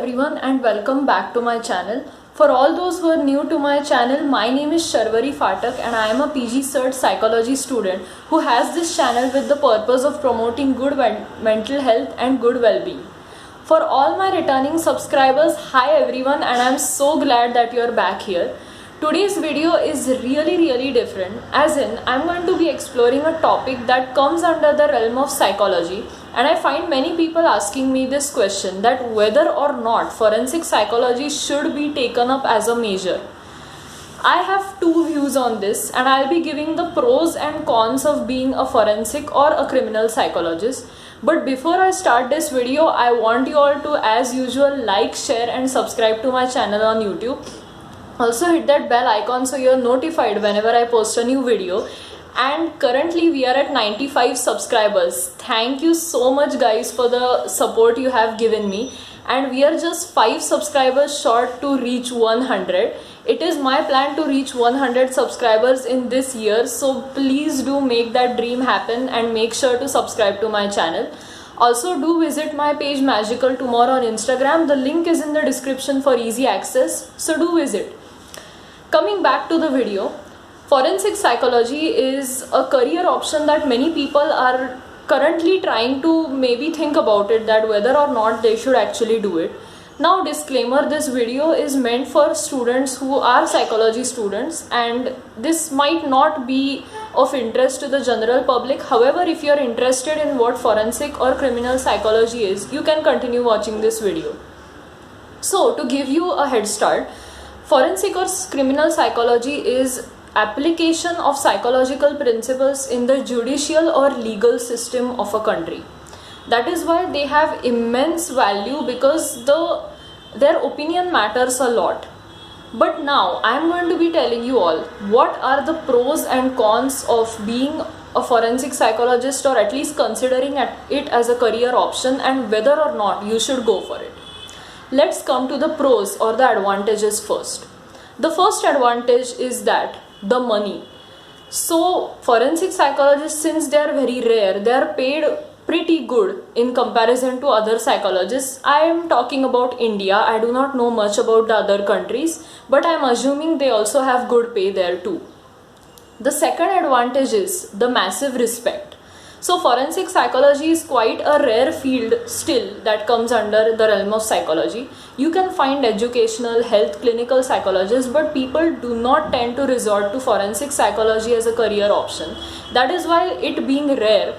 everyone and welcome back to my channel. For all those who are new to my channel, my name is Sharvari Phatak and I am a PG Cert Psychology student who has this channel with the purpose of promoting good mental health and good well-being. For all my returning subscribers, hi everyone, and I am so glad that you are back here. Today's video is really different, as in I'm going to be exploring a topic that comes under the realm of psychology, and I find many people asking me this question, that whether or not forensic psychology should be taken up as a major. I have two views on this, and I'll be giving the pros and cons of being a forensic or a criminal psychologist. But before I start this video, I want you all to, as usual, like, share and subscribe to my channel on YouTube. Also hit that bell icon so you're notified whenever I post a new video. And currently we are at 95 subscribers. Thank you so much guys for the support you have given me. And we are just 5 subscribers short to reach 100. It is my plan to reach 100 subscribers in this year. So please do make that dream happen and make sure to subscribe to my channel. Also do visit my page Magical Tomorrow on Instagram. The link is in the description for easy access. So do visit. Coming back to the video, forensic psychology is a career option that many people are currently trying to maybe think about it, that whether or not they should actually do it. Now disclaimer, this video is meant for students who are psychology students and this might not be of interest to the general public. However, if you are interested in what forensic or criminal psychology is, you can continue watching this video. So to give you a head start, forensic or criminal psychology is application of psychological principles in the judicial or legal system of a country. That is why they have immense value, because their opinion matters a lot. But now I am going to be telling you all what are the pros and cons of being a forensic psychologist, or at least considering it as a career option, and whether or not you should go for it. Let's come to the pros or the advantages first. The first advantage is that the money. So forensic psychologists, since they are very rare, they are paid pretty good in comparison to other psychologists. I am talking about India. I do not know much about the other countries, but I am assuming they also have good pay there too. The second advantage is the massive respect. So forensic psychology is quite a rare field still that comes under the realm of psychology. You can find educational, health, clinical psychologists, but people do not tend to resort to forensic psychology as a career option. That is why, it being rare,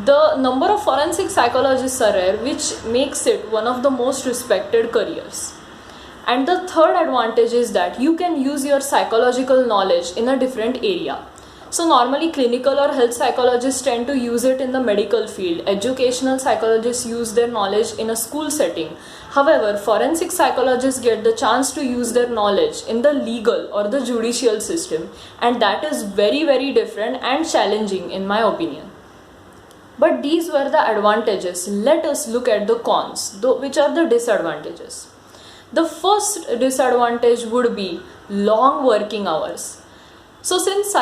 the number of forensic psychologists are rare, which makes it one of the most respected careers. And the third advantage is that you can use your psychological knowledge in a different area. So normally clinical or health psychologists tend to use it in the medical field. Educational psychologists use their knowledge in a school setting. However, forensic psychologists get the chance to use their knowledge in the legal or the judicial system. And that is very different and challenging in my opinion. But these were the advantages. Let us look at the cons, which are the disadvantages. The first disadvantage would be long working hours. So since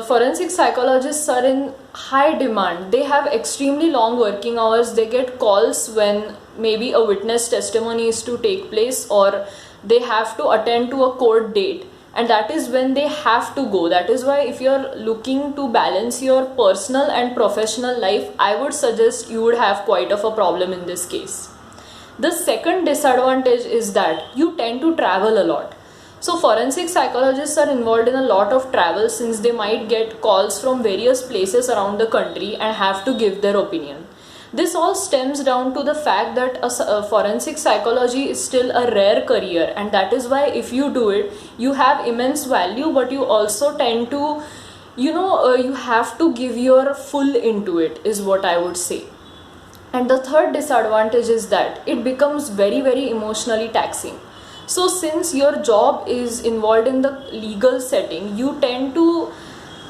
forensic psychologists are in high demand, they have extremely long working hours. They get calls when maybe a witness testimony is to take place, or they have to attend to a court date, and that is when they have to go. That is why if you are looking to balance your personal and professional life, I would suggest you would have quite of a problem in this case. The second disadvantage is that you tend to travel a lot. So forensic psychologists are involved in a lot of travel, since they might get calls from various places around the country and have to give their opinion. This all stems down to the fact that a forensic psychology is still a rare career, and that is why if you do it, you have immense value, but you also tend to, you have to give your full into it, is what I would say. And the third disadvantage is that it becomes very emotionally taxing. So since your job is involved in the legal setting, you tend to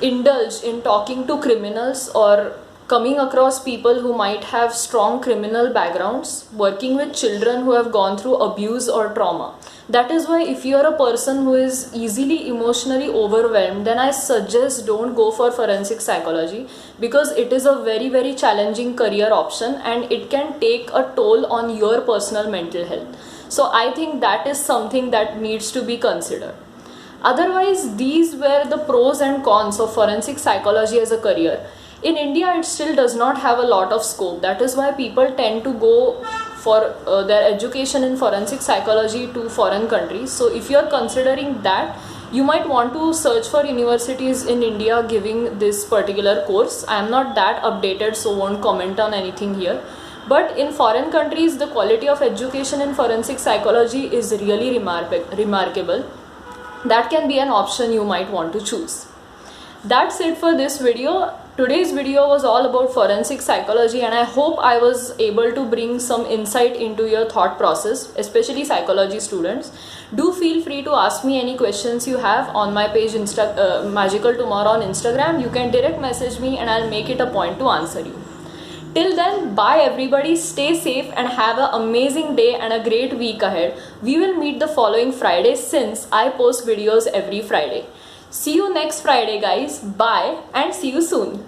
indulge in talking to criminals or coming across people who might have strong criminal backgrounds, working with children who have gone through abuse or trauma. That is why if you are a person who is easily emotionally overwhelmed, then I suggest don't go for forensic psychology, because it is a very challenging career option and it can take a toll on your personal mental health. So I think that is something that needs to be considered. Otherwise, these were the pros and cons of forensic psychology as a career. In India, it still does not have a lot of scope. That is why people tend to go for their education in forensic psychology to foreign countries. So if you are considering that, you might want to search for universities in India giving this particular course. I am not that updated, so won't comment on anything here. But in foreign countries, the quality of education in forensic psychology is really remarkable. That can be an option you might want to choose. That's it for this video. Today's video was all about forensic psychology, and I hope I was able to bring some insight into your thought process, especially psychology students. Do feel free to ask me any questions you have on my page Magical Tomorrow on Instagram. You can direct message me and I'll make it a point to answer you. Till then, bye everybody, stay safe and have an amazing day and a great week ahead. We will meet the following Friday since I post videos every Friday. See you next Friday guys, bye and see you soon.